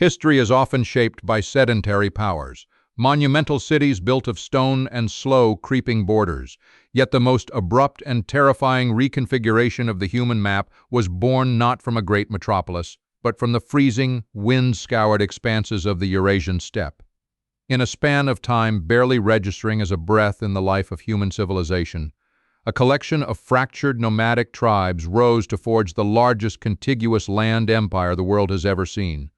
History is often shaped by sedentary powers, monumental cities built of stone and slow, creeping borders. Yet the most abrupt and terrifying reconfiguration of the human map was born not from a great metropolis, but from the freezing, wind-scoured expanses of the Eurasian steppe. In a span of time barely registering as a breath in the life of human civilization, a collection of fractured nomadic tribes rose to forge the largest contiguous land empire the world has ever seen.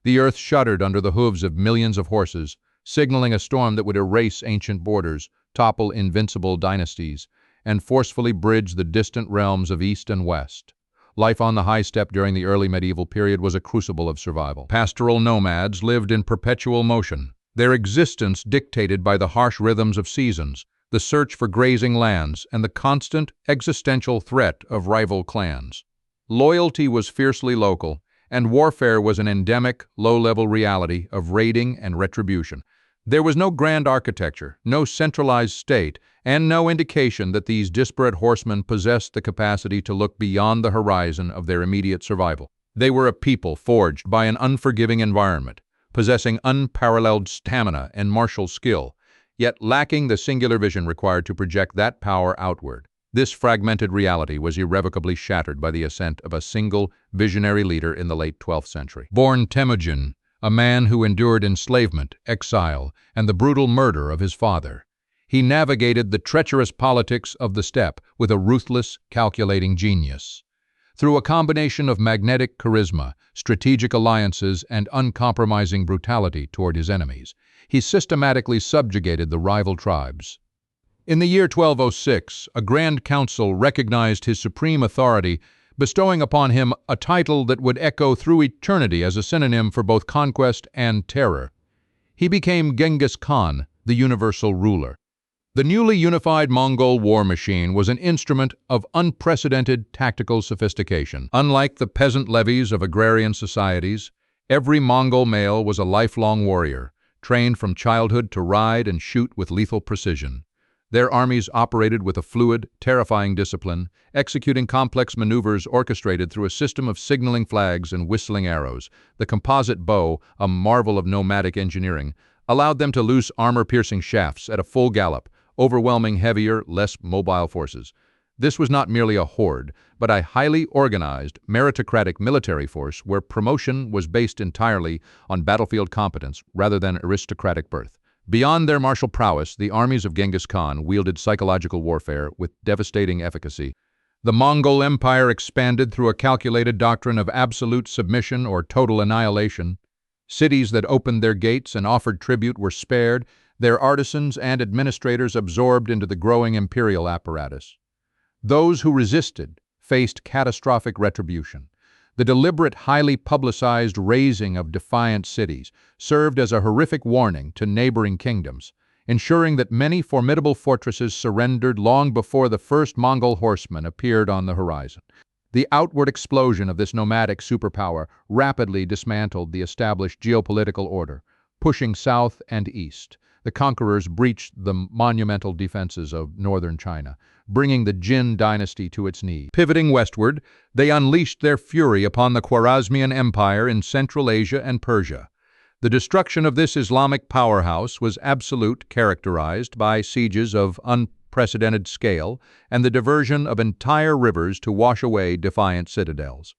The earth shuddered under the hooves of millions of horses, signaling a storm that would erase ancient borders, topple invincible dynasties, and forcefully bridge the distant realms of East and West. Life on the high steppe during the early medieval period was a crucible of survival. Pastoral nomads lived in perpetual motion, their existence dictated by the harsh rhythms of seasons, the search for grazing lands, and the constant existential threat of rival clans. Loyalty was fiercely local, and warfare was an endemic, low-level reality of raiding and retribution. There was no grand architecture, no centralized state, and no indication that these disparate horsemen possessed the capacity to look beyond the horizon of their immediate survival. They were a people forged by an unforgiving environment, possessing unparalleled stamina and martial skill, yet lacking the singular vision required to project that power outward. This fragmented reality was irrevocably shattered by the ascent of a single, visionary leader in the late 12th century. Born Temujin, a man who endured enslavement, exile, and the brutal murder of his father, he navigated the treacherous politics of the steppe with a ruthless, calculating genius. Through a combination of magnetic charisma, strategic alliances, and uncompromising brutality toward his enemies, he systematically subjugated the rival tribes. In the year 1206, a Grand Council recognized his supreme authority, bestowing upon him a title that would echo through eternity as a synonym for both conquest and terror. He became Genghis Khan, the universal ruler. The newly unified Mongol war machine was an instrument of unprecedented tactical sophistication. Unlike the peasant levies of agrarian societies, every Mongol male was a lifelong warrior, trained from childhood to ride and shoot with lethal precision. Their armies operated with a fluid, terrifying discipline, executing complex maneuvers orchestrated through a system of signaling flags and whistling arrows. The composite bow, a marvel of nomadic engineering, allowed them to loose armor-piercing shafts at a full gallop, overwhelming heavier, less mobile forces. This was not merely a horde, but a highly organized, meritocratic military force where promotion was based entirely on battlefield competence rather than aristocratic birth. Beyond their martial prowess, the armies of Genghis Khan wielded psychological warfare with devastating efficacy. The Mongol Empire expanded through a calculated doctrine of absolute submission or total annihilation. Cities that opened their gates and offered tribute were spared, their artisans and administrators absorbed into the growing imperial apparatus. Those who resisted faced catastrophic retribution. The deliberate, highly publicized razing of defiant cities served as a horrific warning to neighboring kingdoms, ensuring that many formidable fortresses surrendered long before the first Mongol horsemen appeared on the horizon. The outward explosion of this nomadic superpower rapidly dismantled the established geopolitical order. Pushing south and east, the conquerors breached the monumental defenses of northern China, bringing the Jin dynasty to its knees. Pivoting westward, they unleashed their fury upon the Khwarezmian Empire in Central Asia and Persia. The destruction of this Islamic powerhouse was absolute, characterized by sieges of unprecedented scale and the diversion of entire rivers to wash away defiant citadels.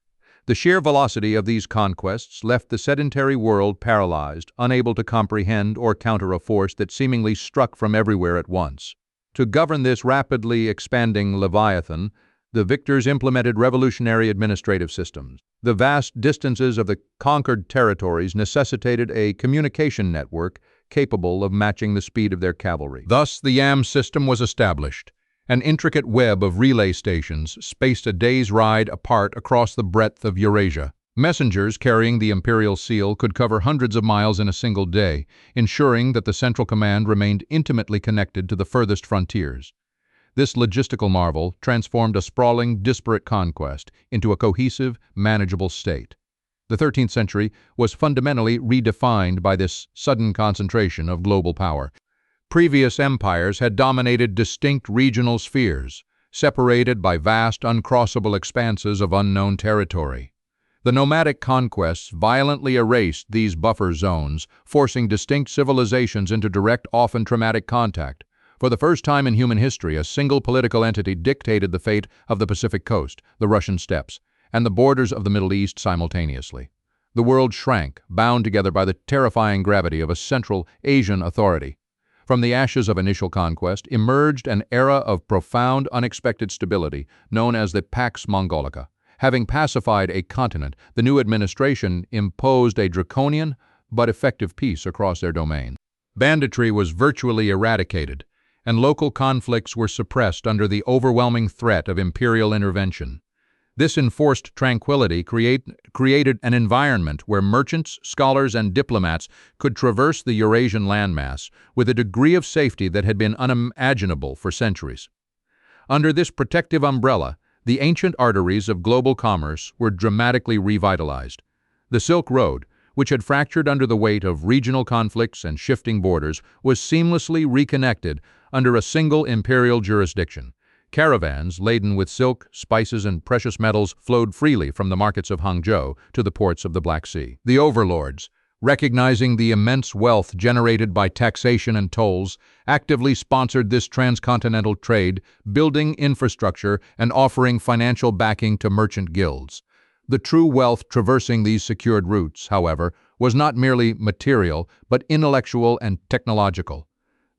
The sheer velocity of these conquests left the sedentary world paralyzed, unable to comprehend or counter a force that seemingly struck from everywhere at once. To govern this rapidly expanding leviathan, the victors implemented revolutionary administrative systems. The vast distances of the conquered territories necessitated a communication network capable of matching the speed of their cavalry. Thus, the YAM system was established, an intricate web of relay stations spaced a day's ride apart across the breadth of Eurasia. Messengers carrying the imperial seal could cover hundreds of miles in a single day, ensuring that the central command remained intimately connected to the furthest frontiers. This logistical marvel transformed a sprawling, disparate conquest into a cohesive, manageable state. The 13th century was fundamentally redefined by this sudden concentration of global power. Previous empires had dominated distinct regional spheres, separated by vast, uncrossable expanses of unknown territory. The nomadic conquests violently erased these buffer zones, forcing distinct civilizations into direct, often traumatic contact. For the first time in human history, a single political entity dictated the fate of the Pacific coast, the Russian steppes, and the borders of the Middle East simultaneously. The world shrank, bound together by the terrifying gravity of a central Asian authority. From the ashes of initial conquest emerged an era of profound, unexpected stability known as the Pax Mongolica. Having pacified a continent, the new administration imposed a draconian but effective peace across their domain. Banditry was virtually eradicated, and local conflicts were suppressed under the overwhelming threat of imperial intervention. This enforced tranquility created an environment where merchants, scholars, and diplomats could traverse the Eurasian landmass with a degree of safety that had been unimaginable for centuries. Under this protective umbrella, the ancient arteries of global commerce were dramatically revitalized. The Silk Road, which had fractured under the weight of regional conflicts and shifting borders, was seamlessly reconnected under a single imperial jurisdiction. Caravans laden with silk, spices, and precious metals flowed freely from the markets of Hangzhou to the ports of the Black Sea. The overlords, recognizing the immense wealth generated by taxation and tolls, actively sponsored this transcontinental trade, building infrastructure and offering financial backing to merchant guilds. The true wealth traversing these secured routes, however, was not merely material, but intellectual and technological.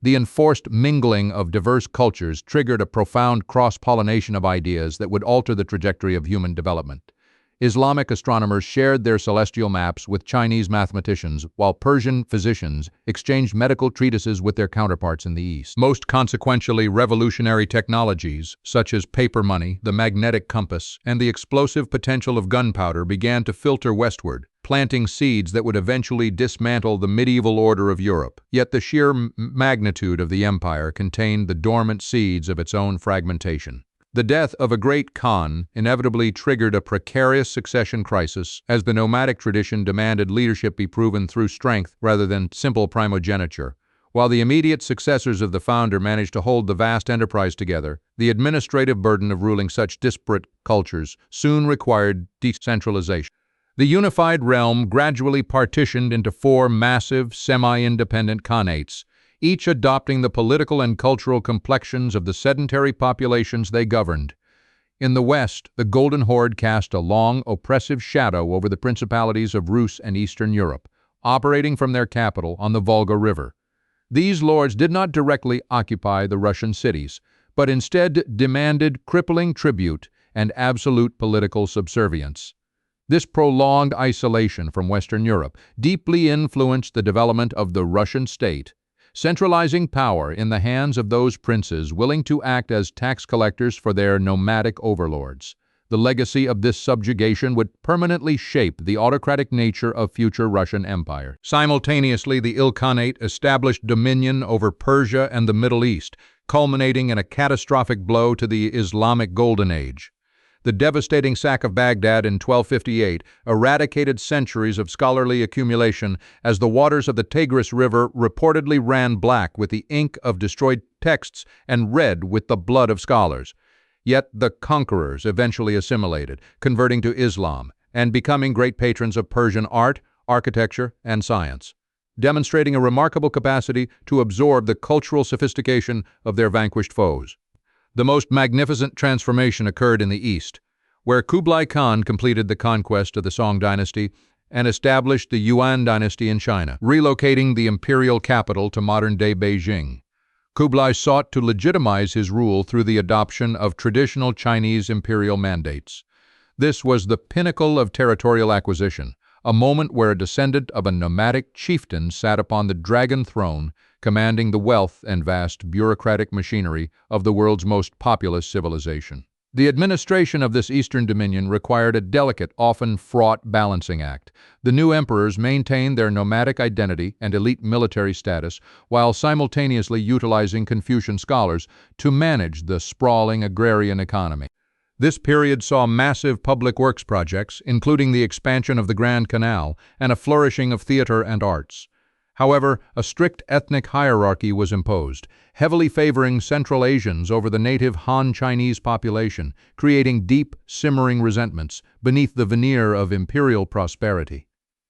The enforced mingling of diverse cultures triggered a profound cross-pollination of ideas that would alter the trajectory of human development. Islamic astronomers shared their celestial maps with Chinese mathematicians, while Persian physicians exchanged medical treatises with their counterparts in the East. Most consequentially, revolutionary technologies, such as paper money, the magnetic compass, and the explosive potential of gunpowder began to filter westward, planting seeds that would eventually dismantle the medieval order of Europe. Yet the sheer magnitude of the empire contained the dormant seeds of its own fragmentation. The death of a great Khan inevitably triggered a precarious succession crisis, as the nomadic tradition demanded leadership be proven through strength rather than simple primogeniture. While the immediate successors of the founder managed to hold the vast enterprise together, the administrative burden of ruling such disparate cultures soon required decentralization. The unified realm gradually partitioned into four massive, semi-independent khanates, each adopting the political and cultural complexions of the sedentary populations they governed. In the west, the Golden Horde cast a long, oppressive shadow over the principalities of Rus and Eastern Europe, operating from their capital on the Volga River. These lords did not directly occupy the Russian cities, but instead demanded crippling tribute and absolute political subservience. This prolonged isolation from Western Europe deeply influenced the development of the Russian state, centralizing power in the hands of those princes willing to act as tax collectors for their nomadic overlords. The legacy of this subjugation would permanently shape the autocratic nature of future Russian empire. Simultaneously, the Ilkhanate established dominion over Persia and the Middle East, culminating in a catastrophic blow to the Islamic Golden Age. The devastating sack of Baghdad in 1258 eradicated centuries of scholarly accumulation as the waters of the Tigris River reportedly ran black with the ink of destroyed texts and red with the blood of scholars. Yet the conquerors eventually assimilated, converting to Islam and becoming great patrons of Persian art, architecture, and science, demonstrating a remarkable capacity to absorb the cultural sophistication of their vanquished foes. The most magnificent transformation occurred in the East, where Kublai Khan completed the conquest of the Song dynasty and established the Yuan dynasty in China, relocating the imperial capital to modern-day Beijing. Kublai sought to legitimize his rule through the adoption of traditional Chinese imperial mandates. This was the pinnacle of territorial acquisition, a moment where a descendant of a nomadic chieftain sat upon the dragon throne, commanding the wealth and vast bureaucratic machinery of the world's most populous civilization. The administration of this eastern dominion required a delicate, often fraught balancing act. The new emperors maintained their nomadic identity and elite military status while simultaneously utilizing Confucian scholars to manage the sprawling agrarian economy. This period saw massive public works projects, including the expansion of the Grand Canal and a flourishing of theater and arts. However, a strict ethnic hierarchy was imposed, heavily favoring Central Asians over the native Han Chinese population, creating deep, simmering resentments beneath the veneer of imperial prosperity.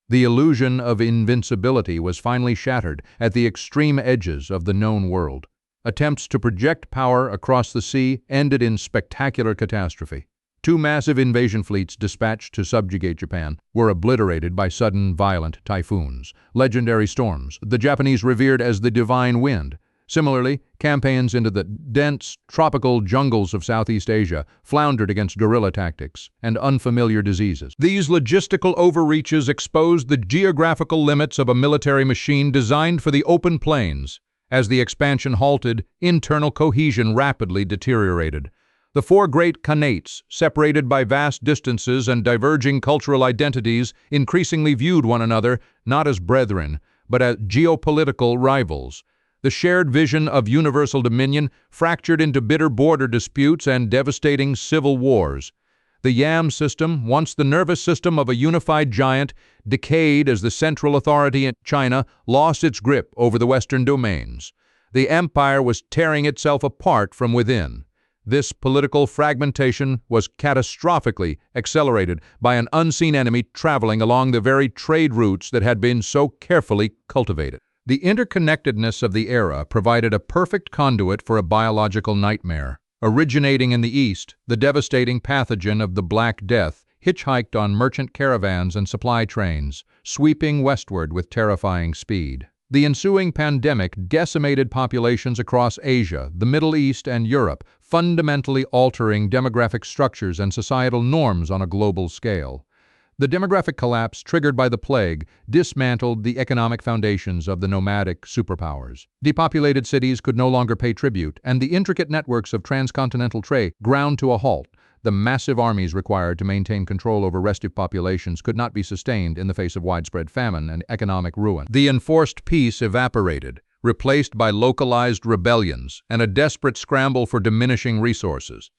The illusion of invincibility was finally shattered at the extreme edges of the known world. Attempts to project power across the sea ended in spectacular catastrophe. Two massive invasion fleets dispatched to subjugate Japan were obliterated by sudden, violent typhoons, legendary storms the Japanese revered as the divine wind. Similarly, campaigns into the dense, tropical jungles of Southeast Asia floundered against guerrilla tactics and unfamiliar diseases. These logistical overreaches exposed the geographical limits of a military machine designed for the open plains. As the expansion halted, internal cohesion rapidly deteriorated. The four great khanates, separated by vast distances and diverging cultural identities, increasingly viewed one another not as brethren, but as geopolitical rivals. The shared vision of universal dominion fractured into bitter border disputes and devastating civil wars. The Yam system, once the nervous system of a unified giant, decayed as the central authority in China lost its grip over the Western domains. The empire was tearing itself apart from within. This political fragmentation was catastrophically accelerated by an unseen enemy traveling along the very trade routes that had been so carefully cultivated. The interconnectedness of the era provided a perfect conduit for a biological nightmare. Originating in the east, the devastating pathogen of the Black Death hitchhiked on merchant caravans and supply trains, sweeping westward with terrifying speed. The ensuing pandemic decimated populations across Asia, the Middle East, and Europe, fundamentally altering demographic structures and societal norms on a global scale. The demographic collapse triggered by the plague dismantled the economic foundations of the nomadic superpowers. Depopulated cities could no longer pay tribute, and the intricate networks of transcontinental trade ground to a halt. The massive armies required to maintain control over restive populations could not be sustained in the face of widespread famine and economic ruin. The enforced peace evaporated, replaced by localized rebellions and a desperate scramble for diminishing resources.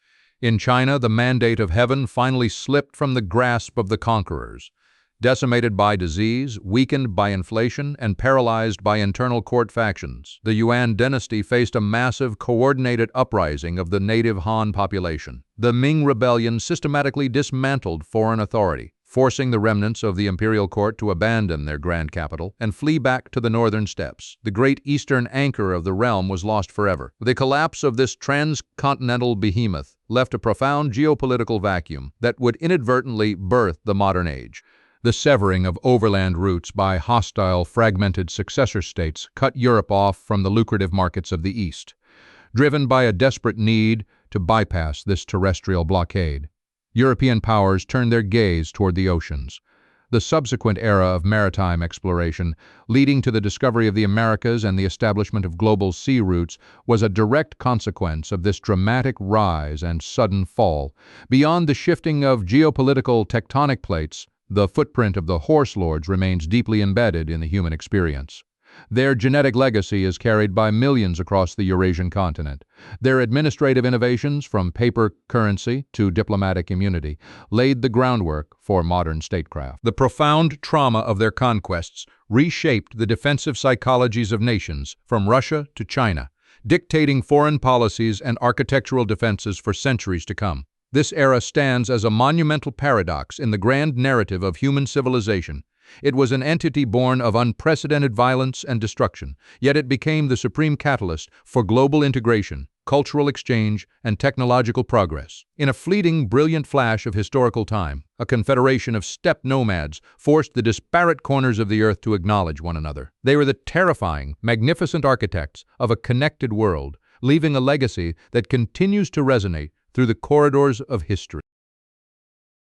In China, the mandate of heaven finally slipped from the grasp of the conquerors. Decimated by disease, weakened by inflation, and paralyzed by internal court factions, the Yuan dynasty faced a massive, coordinated uprising of the native Han population. The Ming Rebellion systematically dismantled foreign authority, forcing the remnants of the imperial court to abandon their grand capital and flee back to the northern steppes. The great eastern anchor of the realm was lost forever. The collapse of this transcontinental behemoth left a profound geopolitical vacuum that would inadvertently birth the modern age. The severing of overland routes by hostile, fragmented successor states cut Europe off from the lucrative markets of the East. Driven by a desperate need to bypass this terrestrial blockade, European powers turned their gaze toward the oceans. The subsequent era of maritime exploration, leading to the discovery of the Americas and the establishment of global sea routes, was a direct consequence of this dramatic rise and sudden fall. Beyond the shifting of geopolitical tectonic plates, the footprint of the horse lords remains deeply embedded in the human experience. Their genetic legacy is carried by millions across the Eurasian continent. Their administrative innovations, from paper currency to diplomatic immunity, laid the groundwork for modern statecraft. The profound trauma of their conquests reshaped the defensive psychologies of nations, from Russia to China, dictating foreign policies and architectural defenses for centuries to come. This era stands as a monumental paradox in the grand narrative of human civilization. It was an entity born of unprecedented violence and destruction, yet it became the supreme catalyst for global integration, cultural exchange, and technological progress. In a fleeting, brilliant flash of historical time, a confederation of steppe nomads forced the disparate corners of the earth to acknowledge one another. They were the terrifying, magnificent architects of a connected world, leaving a legacy that continues to resonate through the corridors of history.